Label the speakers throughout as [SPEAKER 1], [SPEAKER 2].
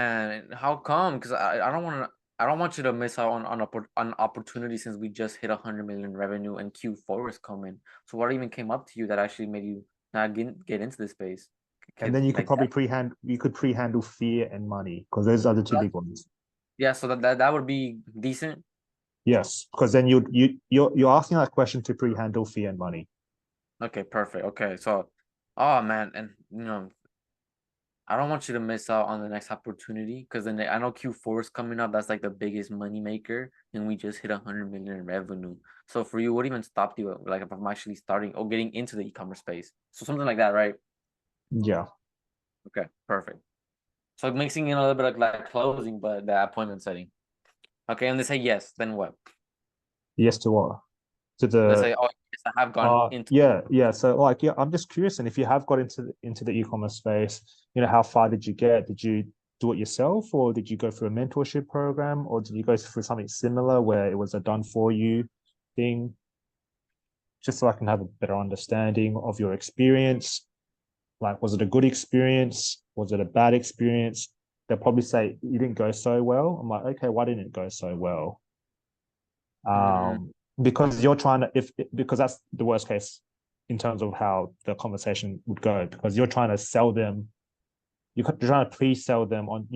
[SPEAKER 1] And how come? Because I don't want you to miss out on opportunity since we just hit 100 million revenue and Q4 is coming. So what even came up to you that actually made you not get into this space?
[SPEAKER 2] And then you could
[SPEAKER 1] Like that.
[SPEAKER 2] probably pre-handle fear and money because those are the two big ones.
[SPEAKER 1] Yeah, so that would be decent.
[SPEAKER 2] Yes, because then you're asking that question to pre-handle fear and money.
[SPEAKER 1] Okay, perfect. Okay, so oh man, and I don't want you to miss out on the next opportunity because then I know Q4 is coming up. That's like the biggest money maker, and we just hit 100 million in revenue. So for you, what even stopped you? Like if I'm actually starting or getting into the e-commerce space, so something like that, right?
[SPEAKER 2] Yeah.
[SPEAKER 1] Okay, perfect. So mixing in a little bit of like closing, but the appointment setting. Okay, and they say yes, then what?
[SPEAKER 2] Yes to what? To
[SPEAKER 1] They
[SPEAKER 2] the
[SPEAKER 1] say, oh yes, I have gone into.
[SPEAKER 2] yeah. So like yeah, I'm just curious. And if you have got into the e-commerce space, how far did you get? Did you do it yourself, or did you go through a mentorship program, or did you go through something similar where it was a done for you thing? Just so I can have a better understanding of your experience. Like, was it a good experience? Was it a bad experience? They'll probably say you didn't go so well. I'm like, okay, why didn't it go so well?
[SPEAKER 1] Mm,
[SPEAKER 2] Because you're trying to if because that's the worst case in terms of how the conversation would go. Because you're trying to sell them, you're trying to pre-sell them on,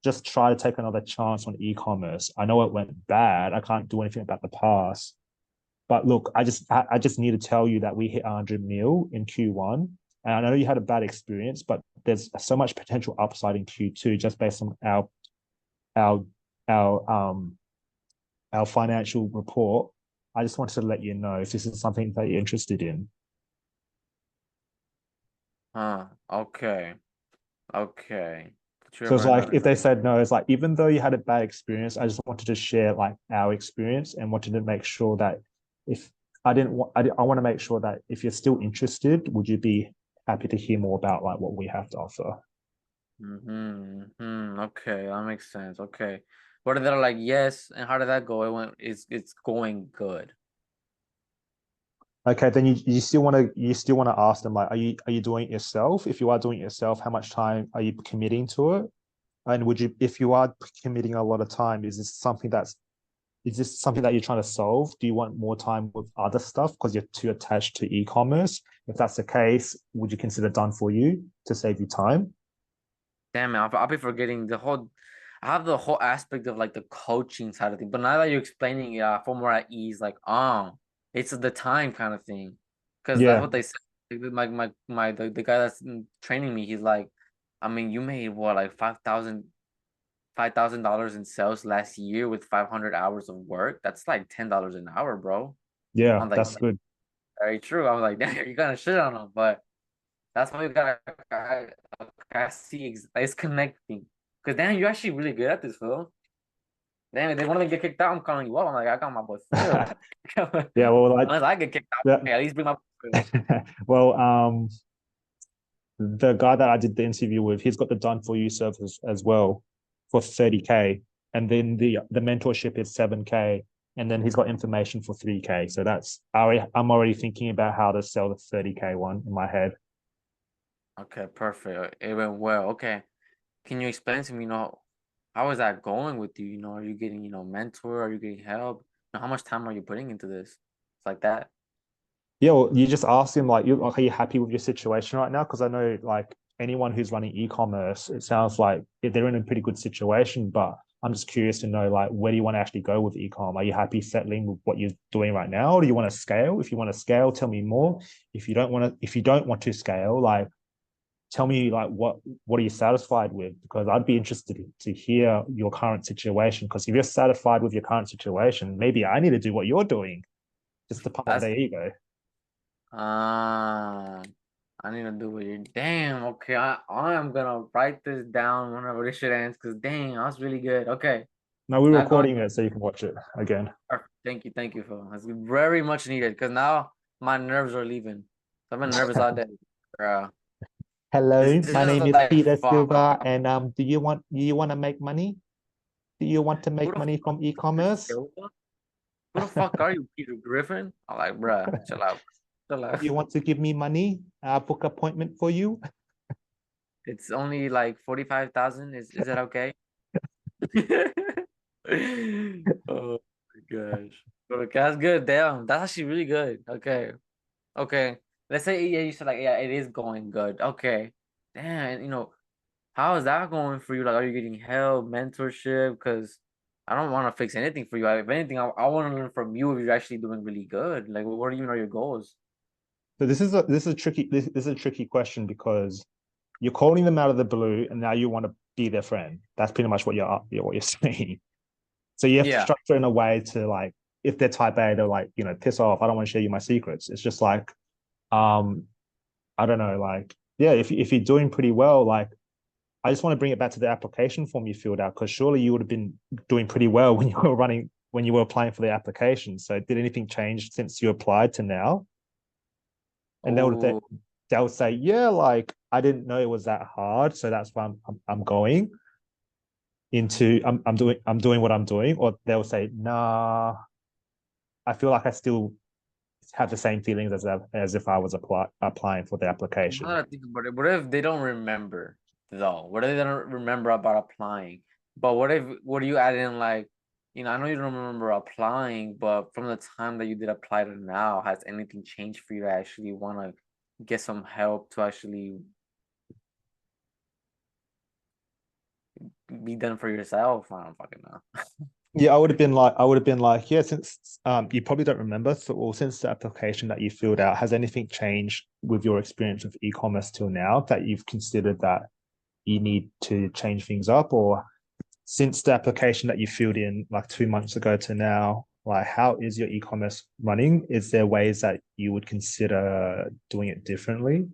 [SPEAKER 2] just try to take another chance on e-commerce. I know it went bad. I can't do anything about the past. But look, I just need to tell you that we hit 100 mil in Q1, and I know you had a bad experience, but there's so much potential upside in Q2 just based on our our um our financial report. I just wanted to let you know if this is something that you're interested in.
[SPEAKER 1] okay. Okay. Put you
[SPEAKER 2] So
[SPEAKER 1] over
[SPEAKER 2] it's like
[SPEAKER 1] another.
[SPEAKER 2] if they said no, it's like even though you had a bad experience, I just wanted to share like our experience and wanted to make sure that if I didn't want, I want to make sure that if you're still interested, would you be happy to hear more about like what we have to offer?
[SPEAKER 1] Okay, that makes sense. Okay. What are they like, yes, and how did that go? It's going good.
[SPEAKER 2] Okay, then you still want to ask them like, are you doing it yourself? If you are doing it yourself, how much time are you committing to it? And would you, if you are committing a lot of time, is this something that you're trying to solve? Do you want more time with other stuff because you're too attached to e-commerce? If that's the case, would you consider done for you to save you time?
[SPEAKER 1] Damn it, I'll be forgetting the whole I have the whole aspect of like the coaching side of things. But now that you're explaining it, I feel more at ease, like, it's the time kind of thing. Because that's
[SPEAKER 2] Yeah,
[SPEAKER 1] what they said. The guy that's training me, he's like, I mean, you made what, like $5,000 in sales last year with 500 hours of work. That's like $10 an hour, bro.
[SPEAKER 2] yeah,
[SPEAKER 1] I'm like,
[SPEAKER 2] that's good.
[SPEAKER 1] very true. I'm like, damn, you're gonna shit on him, but that's why we gotta. I see it's connecting. Cause damn, you're actually really good at this, Phil. Damn, if they want to get kicked out, I'm calling you up. I'm like, I got my boy Phil.
[SPEAKER 2] Yeah, well, like,
[SPEAKER 1] Unless I get kicked out,
[SPEAKER 2] yeah.
[SPEAKER 1] okay, at least bring my boy Phil.
[SPEAKER 2] Well, the guy that I did the interview with, he's got the done for you service as well for 30K. And then the mentorship is 7K. And then he's got information for 3K. So I'm already thinking about how to sell the 30K one in my head.
[SPEAKER 1] Okay, perfect. It went well. Okay, can you explain to me, how is that going with you? Are you getting, mentor? Are you getting help? How much time are you putting into this? It's like that.
[SPEAKER 2] Yeah, well, you just ask him like, are you happy with your situation right now? Because I know like anyone who's running e-commerce, it sounds like they're in a pretty good situation. But I'm just curious to know like, where do you want to actually go with e-com? Are you happy settling with what you're doing right now, or do you want to scale? If you want to scale, tell me more. If you don't want to scale, like tell me like what are you satisfied with? Because I'd be interested to hear your current situation. Because if you're satisfied with your current situation, maybe I need to do what you're doing just to pump up
[SPEAKER 1] That's
[SPEAKER 2] their ego.
[SPEAKER 1] uh I need to do it. Damn, okay. I'm gonna write this down whenever this shit ends, because dang, that's really good. Okay.
[SPEAKER 2] No, we're
[SPEAKER 1] Not going.
[SPEAKER 2] recording it so you can watch it again.
[SPEAKER 1] Perfect. Thank you, Phil. That's very much needed because now my nerves are leaving. I've been nervous all day. Uh,
[SPEAKER 2] Hello,
[SPEAKER 1] this
[SPEAKER 2] my
[SPEAKER 1] is
[SPEAKER 2] name is
[SPEAKER 1] like
[SPEAKER 2] Peter
[SPEAKER 1] fuck.
[SPEAKER 2] Silva, and do you want to make money? Do you want to
[SPEAKER 1] Who
[SPEAKER 2] make
[SPEAKER 1] the
[SPEAKER 2] money
[SPEAKER 1] fuck
[SPEAKER 2] from
[SPEAKER 1] is Peter
[SPEAKER 2] e-commerce?
[SPEAKER 1] Silva? Who the fuck are you, Peter Griffin? I'm like, bruh, chill out. Chill
[SPEAKER 2] Do
[SPEAKER 1] out.
[SPEAKER 2] you want to give me money? I'll book appointment for you.
[SPEAKER 1] It's only like 45,000. Is that okay? Oh my gosh. Okay, that's good. Damn, that's actually really good. Okay. Okay. Let's say yeah, you said like yeah, it is going good. Okay. Damn, how is that going for you? Like, are you getting help, mentorship? Because I don't want to fix anything for you. If anything, I want to learn from you if you're actually doing really good. Like, what even are your goals?
[SPEAKER 2] So this is a tricky question because you're calling them out of the blue, and now you want to be their friend. That's pretty much what you're saying. So you have to
[SPEAKER 1] Yeah.
[SPEAKER 2] structure in a way to like, if they're type A, they're like, piss off. I don't want to share you my secrets. It's just like, um, I don't know, like, yeah, if you're doing pretty well, like, I just want to bring it back to the application form you filled out because surely you would have been doing pretty well when you were applying for the application. So did anything change since you applied to now? And
[SPEAKER 1] Oh,
[SPEAKER 2] they'll say, yeah, like I didn't know it was that hard, so that's why I'm going into I'm doing what I'm doing, or they'll say, nah, I feel like I still have the same feelings as if I was applying for the
[SPEAKER 1] now
[SPEAKER 2] application.
[SPEAKER 1] that I think about it, what if they don't remember though? What if they don't remember about applying? But what do you add in like, I know you don't remember applying, but from the time that you did apply to now, has anything changed for you to actually want to get some help to actually be done for yourself? I don't fucking know.
[SPEAKER 2] Yeah, I would have been like, yeah, since you probably don't remember, so well, since the application that you filled out, has anything changed with your experience of e-commerce till now that you've considered that you need to change things up, or since the application that you filled in like 2 months ago to now, like how is your e-commerce running? Is there ways that you would consider doing it differently?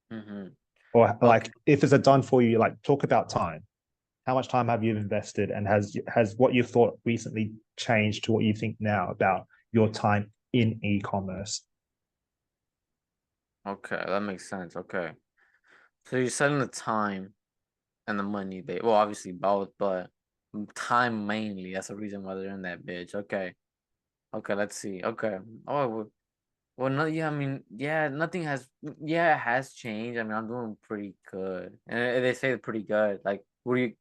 [SPEAKER 1] hmm
[SPEAKER 2] Or
[SPEAKER 1] Okay.
[SPEAKER 2] like if it's a done for you, like talk about time. How much time have you invested and has what you thought recently changed to what you think now about your time in e-commerce?
[SPEAKER 1] Okay, that makes sense. Okay. So you're setting the time and the money they well obviously both, but time mainly. That's the reason why they're in that bitch. Okay. Okay, let's see. Okay. Oh well no yeah, I mean, yeah, nothing has yeah, it has changed. I mean I'm doing pretty good. And they say it's pretty good. Like would you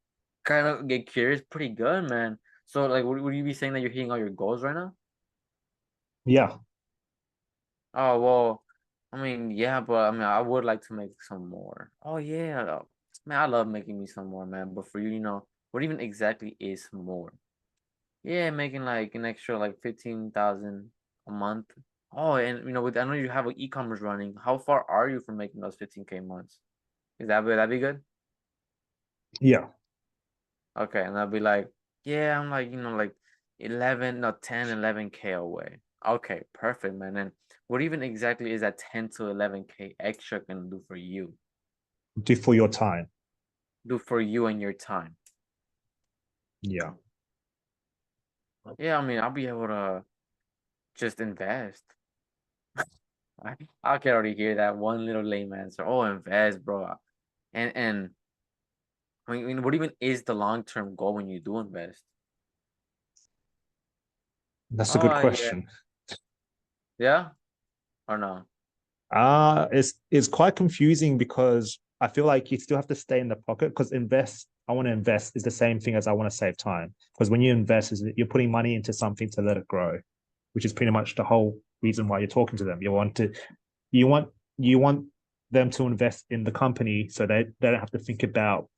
[SPEAKER 1] kind of get curious? Pretty good, man. So like would you be saying that you're hitting all your goals right now?
[SPEAKER 2] Yeah.
[SPEAKER 1] Oh well, I mean, yeah, but I mean I would like to make some more. Oh yeah. Man, I love making me some more, man. But for you, what even exactly is more? Yeah, making like an extra like 15,000 a month. Oh, and I know you have an e-commerce running. How far are you from making those 15K months? Would that be good?
[SPEAKER 2] Yeah.
[SPEAKER 1] Okay, and I'll be like, yeah, I'm like, like 11, no, 10, 11K away. Okay, perfect, man. And what even exactly is that 10 to 11K extra gonna do for you?
[SPEAKER 2] Do for your time.
[SPEAKER 1] Do for you and your time?
[SPEAKER 2] Yeah.
[SPEAKER 1] Yeah, I mean, I'll be able to just invest. I can already hear that one little lame answer. Oh, invest, bro. And I mean, what even is the long-term goal when you do invest?
[SPEAKER 2] That's a good
[SPEAKER 1] Oh, yeah.
[SPEAKER 2] question.
[SPEAKER 1] Yeah or no?
[SPEAKER 2] It's quite confusing because I feel like you still have to stay in the pocket because I want to invest is the same thing as I want to save time. Because when you invest, is you're putting money into something to let it grow, which is pretty much the whole reason why you're talking to them. You want you want them to invest in the company so they don't have to think about,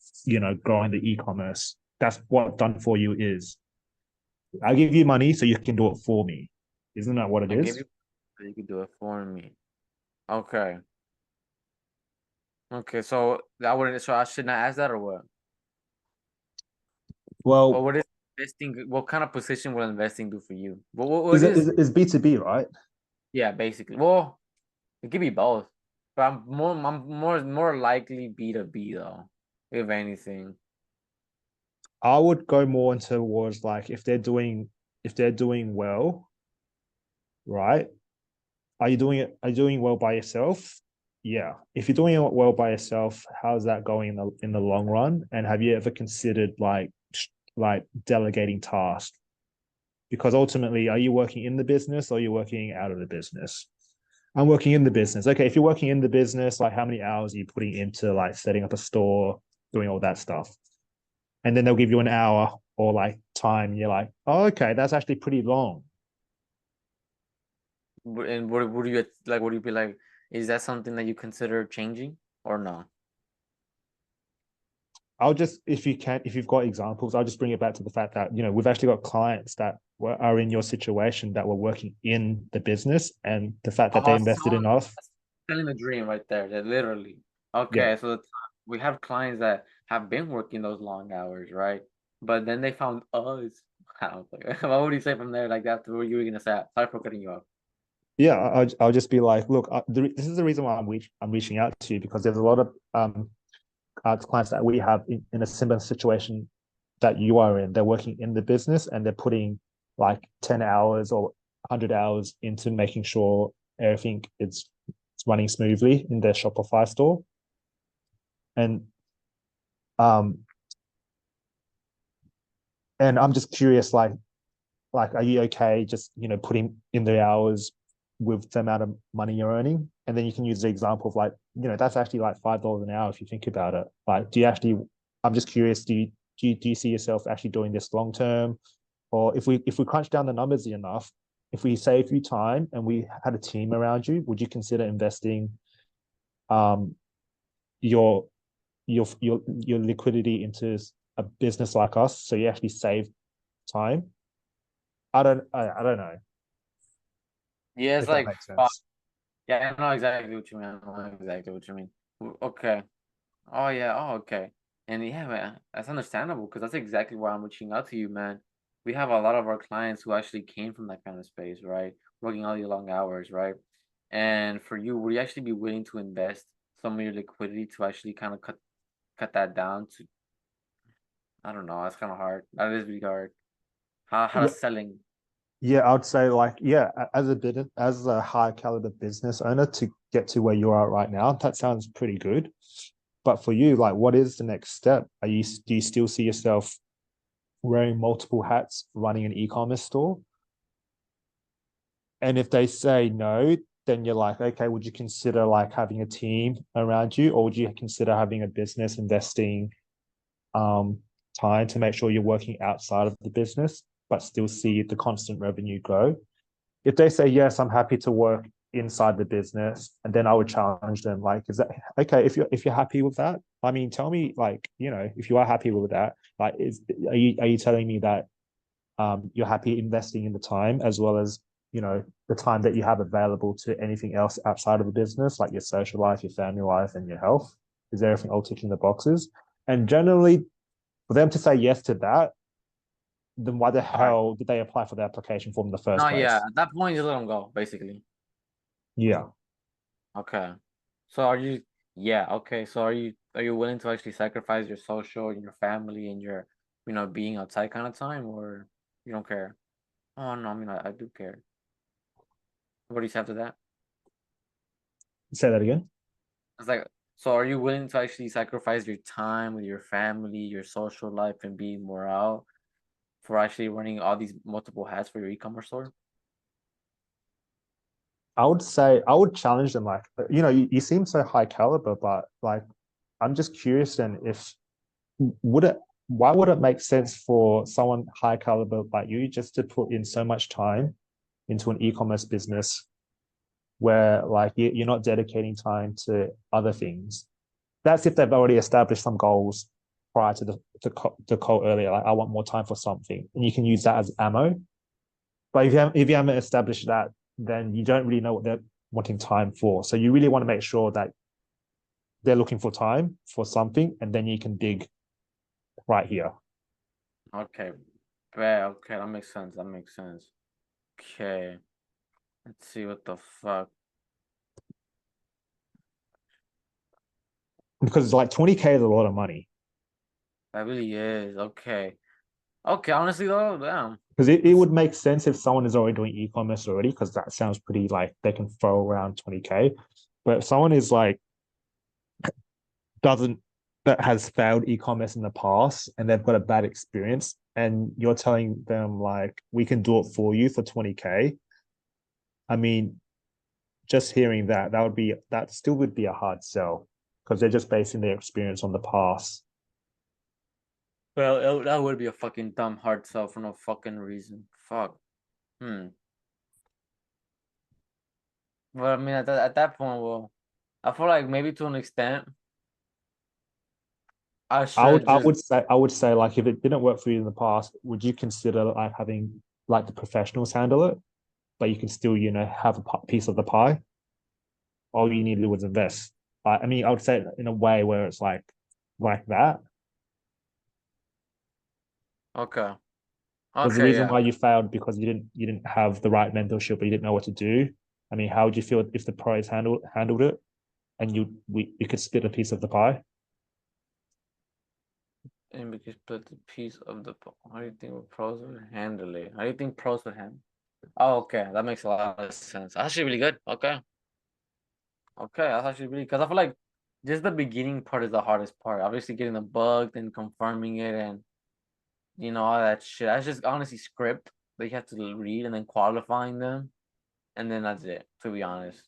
[SPEAKER 2] growing the e-commerce. That's what done for you is. I give you money so you can do it for me. Isn't that what it
[SPEAKER 1] I give
[SPEAKER 2] is?
[SPEAKER 1] you so you could do it for me. Okay. Okay, so I should not ask that or what? Or
[SPEAKER 2] Well,
[SPEAKER 1] what is investing? What kind of position will investing do for you? What is?
[SPEAKER 2] is B2B, right?
[SPEAKER 1] Yeah, basically. Well, it could be both, but I'm more likely B2B though, if anything.
[SPEAKER 2] I would go more towards like if they're doing well, right? Are you doing well by yourself? Yeah. If you're doing it well by yourself, how's that going in the long run? And have you ever considered like delegating tasks? Because ultimately, are you working in the business or are you working out of the business? I'm working in the business. Okay, if you're working in the business, like how many hours are you putting into like setting up a store, doing all that stuff? And then they'll give you an hour or like time. And you're like, oh, okay, that's actually pretty long.
[SPEAKER 1] And what would you like? Would you be like? Is that something that you consider changing or no?
[SPEAKER 2] I'll just, if you can, if you've got examples, I'll just bring it back to the fact that, we've actually got clients that are in your situation that were working in the business, and the fact that they
[SPEAKER 1] Oh,
[SPEAKER 2] invested in us.
[SPEAKER 1] that's telling the dream right there. That literally.
[SPEAKER 2] Yeah.
[SPEAKER 1] Okay, so we have clients that have been working those long hours, right? But then they found us. I don't think. What would you say from there? Like after what you were gonna say? Sorry for cutting you off.
[SPEAKER 2] Yeah. I'll just be like, look, this is the reason why I'm reaching out to you, because there's a lot of clients that we have in a similar situation that you are in. They're working in the business and they're putting like 10 hours or 100 hours into making sure everything is running smoothly in their Shopify store. And um and I'm just curious, are you okay just putting in the hours with the amount of money you're earning? And then you can use the example of like, that's actually like $5 an hour if you think about it. Like, do you actually, I'm just curious, do you see yourself actually doing this long term? Or if we crunch down the numbers enough, if we save you time and we had a team around you, would you consider investing um your your liquidity into a business like us, so you actually save time? I don't know
[SPEAKER 1] Yeah, it's
[SPEAKER 2] if that
[SPEAKER 1] like
[SPEAKER 2] makes
[SPEAKER 1] fuck.
[SPEAKER 2] sense.
[SPEAKER 1] Yeah, I know exactly what you mean. I know exactly what you mean. Okay. Oh yeah. Oh okay. And yeah, man, that's understandable because that's exactly why I'm reaching out to you, man. We have a lot of our clients who actually came from that kind of space, right? Working all these long hours, right? And for you, would you actually be willing to invest some of your liquidity to actually kind of cut that down to, I don't know, that's kind of hard. That is really hard. How
[SPEAKER 2] Yeah,
[SPEAKER 1] does selling?
[SPEAKER 2] yeah, I'd say like, yeah, as a high caliber business owner, to get to where you are right now, that sounds pretty good. But for you, like, what is the next step? Do you still see yourself wearing multiple hats, running an e-commerce store? And if they say no, then you're like, okay, would you consider like having a team around you, or would you consider having a business investing um, time to make sure you're working outside of the business, but still see the constant revenue grow? If they say yes, I'm happy to work inside the business, and then I would challenge them like, is that okay? If you're happy with that, I mean, tell me, like, if you are happy with that, like, are you telling me that you're happy investing in the time, as well as the time that you have available to anything else outside of the business, like your social life, your family life, and your health? Is everything all ticking the boxes? And generally, for them to say yes to that, then why the
[SPEAKER 1] All right.
[SPEAKER 2] hell did they apply for the application form in the first
[SPEAKER 1] No, yeah.
[SPEAKER 2] place?
[SPEAKER 1] At that point, you let them go, basically.
[SPEAKER 2] Yeah.
[SPEAKER 1] Okay. So are you, yeah, okay. So are you willing to actually sacrifice your social and your family and your, being outside kind of time, or you don't care? Oh no, I mean I do care. What do you say after that?
[SPEAKER 2] Say that again.
[SPEAKER 1] It's like, so are you willing to actually sacrifice your time with your family, your social life, and being more out for actually running all these multiple hats for your e-commerce store?
[SPEAKER 2] I would say I would challenge them, like, you seem so high caliber, but like, I'm just curious then, if would it why would it make sense for someone high caliber like you just to put in so much time into an e-commerce business where like you're not dedicating time to other things? That's if they've already established some goals prior to the call earlier, like, I want more time for something, and you can use that as ammo. But if you haven't established that, then you don't really know what they're wanting time for. So you really want to make sure that they're looking for time for something, and then you can dig right here.
[SPEAKER 1] Okay, bet. Okay, that makes sense. That makes sense. Okay, let's see what the fuck.
[SPEAKER 2] Because like 20K is a lot of money.
[SPEAKER 1] That really is. Okay. Okay, honestly though, damn.
[SPEAKER 2] Because it
[SPEAKER 1] It's,
[SPEAKER 2] would make sense if someone is already doing e-commerce already, because that sounds pretty like they can throw around 20K. But if someone is like doesn't that has failed e-commerce in the past and they've got a bad experience, and you're telling them like, we can do it for you for 20K, I mean, just hearing that still would be a hard sell because they're just basing their experience on the past.
[SPEAKER 1] Well, that would be a fucking dumb hard sell for no fucking reason. Fuck. Hmm. But I mean, at that point, well, I feel like maybe to an extent, I should just
[SPEAKER 2] I would say like if it didn't work for you in the past, would you consider like having like the professionals handle it, but you can still have a piece of the pie? All you needed was invest. I mean, I would say in a way where it's like that.
[SPEAKER 1] okay.
[SPEAKER 2] Was the
[SPEAKER 1] Okay,
[SPEAKER 2] reason
[SPEAKER 1] yeah.
[SPEAKER 2] why you failed because you didn't have the right mentorship or you didn't know what to do? I mean, how would you feel if the pros handled it and you could split a piece of the pie?
[SPEAKER 1] And we could split the piece of the. How do you think pros would handle it? How do you think pros would handle? Oh, okay, that makes a lot of sense. That's actually really good. Okay, okay, that's actually really because I feel like just the beginning part is the hardest part. Obviously, getting the bug, then confirming it, and all that shit. That's just honestly script that you have to read and then qualifying them, and then that's it. To be honest.